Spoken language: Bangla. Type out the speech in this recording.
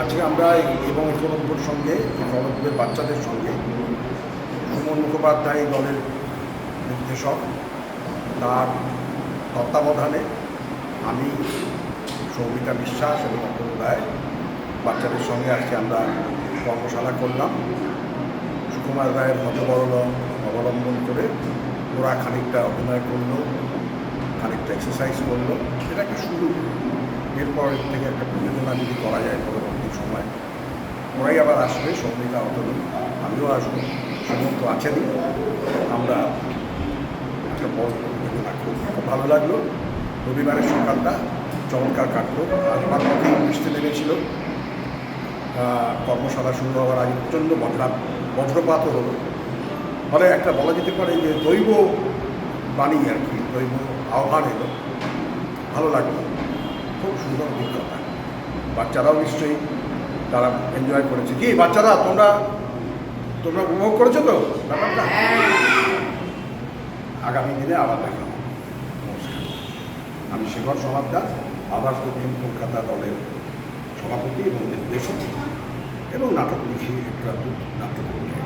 আজকে আমরা এবং ইকোনমিকের সঙ্গে ইকোনমিকের বাচ্চাদের সঙ্গে সুমন মুখোপাধ্যায় দলের নির্দেশক, তার তত্ত্বাবধানে আমি, সৌমিতা বিশ্বাস এবং অতুল রায় বাচ্চাদের সঙ্গে আজকে আমরা কর্মশালা করলাম। সুকুমার রায়ের মতবর্ণ অবলম্বন করে ওরা খানিকটা অভিনয় করলো, খানিকটা এক্সারসাইজ করলো। এটা একটা শুরু। এরপর থেকে একটা প্রযোজনা যদি করা যায় পরবর্তী সময়, ওরাই আবার আসবে, সৌমিতা অতুল, আমিও আসবো, সমস্ত আছেনই। আমরা একটা বড় প্রযোজনা করব। খুব ভালো লাগলো। রবিবারের সকালটা চমৎকার কাটলো। আসবার পথেই বৃষ্টি নেমেছিল। কর্মশালা শুরু হওয়ার আগে প্রচণ্ড বজ্রপাতও হলো। ফলে একটা বলা যেতে পারে যে দৈব বাণী আর কি, দৈব আহ্বান এলো। ভালো লাগলো, খুব সুন্দর অভিজ্ঞতা। বাচ্চারাও নিশ্চয়ই তারা এনজয় করেছে। কি বাচ্চারা, তোমরা উপভোগ করেছো তো ব্যাপারটা? আগামী দিনে আবার দেখা হবে। নমস্কার। আমি শেখর সমাদ্দার, আবাস দক্ষিণ কলকাতা দলের সভাপতি এবং নির্দেশক, এবং নাটক লিখি, একটা নাটক লিখে